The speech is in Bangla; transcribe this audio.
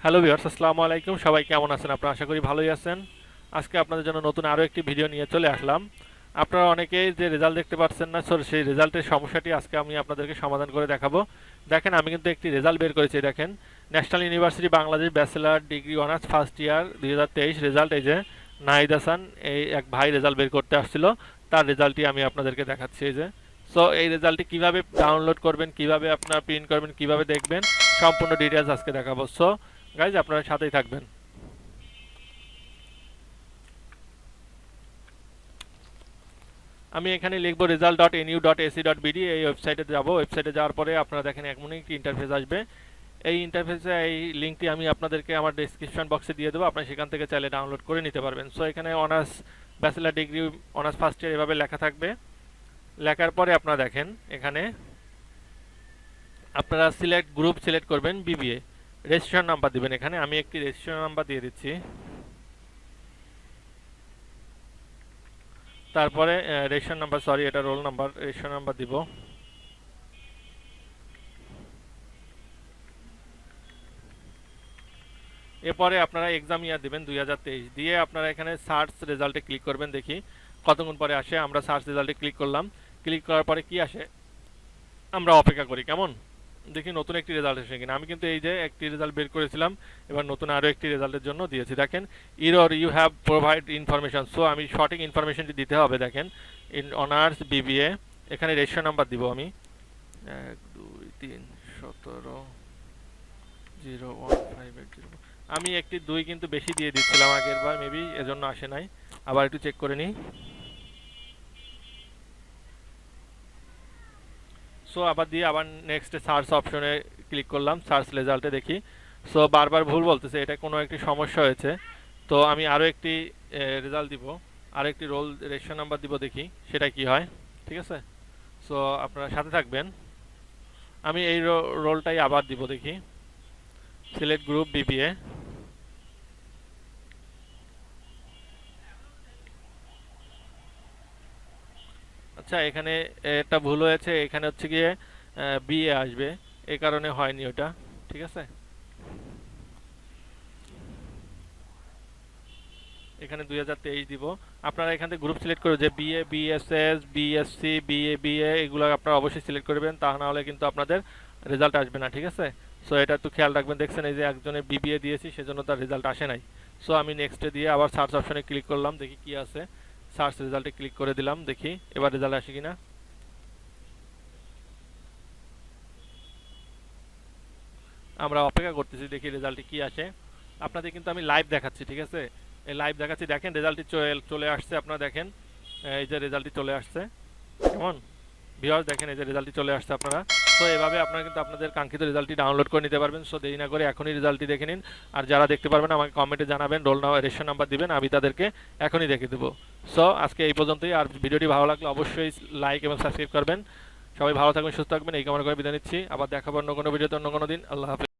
হ্যালো ভিউয়ার্স, আসসালামু আলাইকুম। সবাই কেমন আছেন? আপনারা আশা করি ভালোই আছেন। আজকে আপনাদের জন্য নতুন আরও একটি ভিডিও নিয়ে চলে আসলাম। আপনারা অনেকেই যে রেজাল্ট দেখতে পাচ্ছেন না, সেই রেজাল্টের সমস্যাটি আজকে আমি আপনাদেরকে সমাধান করে দেখাবো। দেখেন, আমি কিন্তু একটি রেজাল্ট বের করেছি। দেখেন, national university Bangladesh bachelor degree honours first year 2023 result. এই যে নাহিদ হাসান, এই এক ভাই রেজাল্ট বের করতে আসছিল, তার রেজাল্টটি আমি আপনাদেরকে দেখাচ্ছি। এই যে এই রেজাল্টটি কীভাবে ডাউনলোড করবেন, কিভাবে আপনারা প্রিন্ট করবেন, কিভাবে দেখবেন, সম্পূর্ণ ডিটেলস আজকে দেখাবো। গাইজ, আপনারা সাথেই থাকবেন। আমি এখানে লিখব result.nu.ac.bd। এই ওয়েবসাইটে যাব। ওয়েবসাইটে যাওয়ার পরে আপনারা দেখেন এমন একটি ইন্টারফেস আসবে। এই ইন্টারফেসে এই লিঙ্কটি আমি আপনাদেরকে আমার ডেসক্রিপশন বক্সে দিয়ে দেবো, আপনারা সেখান থেকে চাইলে ডাউনলোড করে নিতে পারবেন। এখানে honours bachelor degree honours first year এভাবে লেখা থাকবে। লেখার পরে আপনারা দেখেন এখানে আপনারা গ্রুপ সিলেক্ট করবেন বিবিএ। রেজিস্ট্রেশন নাম্বার দিবেন। এখানে আমি একটি রেজিস্ট্রেশন নাম্বার দিয়ে দিচ্ছি। তারপরে রেজিস্ট্রেশন নাম্বার, সরি এটা রোল নাম্বার, রেজিস্ট্রেশন নাম্বার দিব। এরপরে আপনারা এক্সাম ইয়ার দিবেন 2023 দিয়ে আপনারা এখানে সার্চ রেজাল্টে ক্লিক করবেন। দেখি কতক্ষণ পরে আসে। আমরা সার্চ রেজাল্টে ক্লিক করলাম। ক্লিক করার পরে কি আসে আমরা অপেক্ষা করি। কেমন দেখি নতুন একটি রেজাল্ট এসে কিনা। আমি কিন্তু এই যে একটি রেজাল্ট বের করেছিলাম, এবার নতুন আরও একটি রেজাল্টের জন্য দিয়েছি। দেখেন, ইউ হ্যাভ প্রোভাইড ইনফরমেশন। আমি সঠিক ইনফরমেশনটি দিতে হবে। দেখেন, অনার্স বিবিএ, এখানে রেজিস্ট্রেশন নাম্বার দিব আমি 123170158। আমি একটি 2 কিন্তু বেশি দিয়ে দিচ্ছিলাম আগের বার, মেবি এজন্য আসে নাই। আবার একটু চেক করে নিই। আবার দিয়ে আবার নেক্সট সার্চ অপশনে ক্লিক করলাম। সার্চ রেজাল্টে দেখি বারবার ভুল বলতেছে, এটা কোনো একটি সমস্যা হয়েছে। তো আমি আরও একটি রেজাল্ট দিব, আরও একটি রেজিস্ট্রেশন নাম্বার দিব, দেখি সেটা কি হয়। ঠিক আছে, আপনারা সাথে থাকবেন। আমি এই রোলটাই আবার দিব, দেখি সিলেক্ট গ্রুপ বিবিএ। আচ্ছা, এখানে একটা ভুল হয়েছে। এখানে হচ্ছে গিয়ে বিএ আসবে, এই কারণে হয়নি ওটা। ঠিক আছে, এখানে 2023 দিব। আপনারা এখান থেকে গ্রুপ সিলেক্ট করে যে বিএ, বিএসএস, বিএসসি, বিএ এগুলো আপনারা অবশ্যই সিলেক্ট করবেন, তা না হলে কিন্তু আপনাদের রেজাল্ট আসবে না। ঠিক আছে, এটা একটু খেয়াল রাখবেন। দেখছেন এই যে একজনের বিবিএ দিয়েছি, সেজন্য তার রেজাল্ট আসে নাই। আমি নেক্সটে দিয়ে আবার সার্চ অপশনে ক্লিক করলাম, দেখি কি আছে। সার্চ রেজাল্টে ক্লিক করে দিলাম, দেখি এবার রেজাল্ট আসে কিনা। আমরা অপেক্ষা করতেছি, দেখি রেজাল্টে কি আসে। আপনাদের কিন্তু আমি লাইভ দেখাচ্ছি। ঠিক আছে, এই লাইভ দেখাচ্ছি। দেখেন রেজাল্টটি চলে আসছে। আপনারা দেখেন এই যে রেজাল্টটি চলে আসছে। কেমন ভিউয়ার্স, দেখেন এই যে রেজাল্টটি চলে আসছে। আপনারা এভাবে আপনারা কিন্তু আপনাদের কাঙ্ক্ষিত রেজাল্টটি ডাউনলোড করে নিতে পারবেন। দেরি না করে এখনই রেজাল্টটি দেখে নিন। আর যারা দেখতে পারবেন আমাকে কমেন্টে জানাবেন, রেজিস্ট্রেশন নাম্বার দিবেন, আমি তাদেরকে এখনই দেখে দেবো। আজকে এই পর্যন্তই। আর ভিডিওটি ভালো লাগলে অবশ্যই লাইক এবং সাবস্ক্রাইব করবেন। সবাই ভালো থাকবেন, সুস্থ থাকবেন, এই কামনা করে বিদায় নিচ্ছি। আবার দেখাবো অন্য কোনো ভিডিওতে অন্য কোনো দিন। আল্লাহ হাফেজ।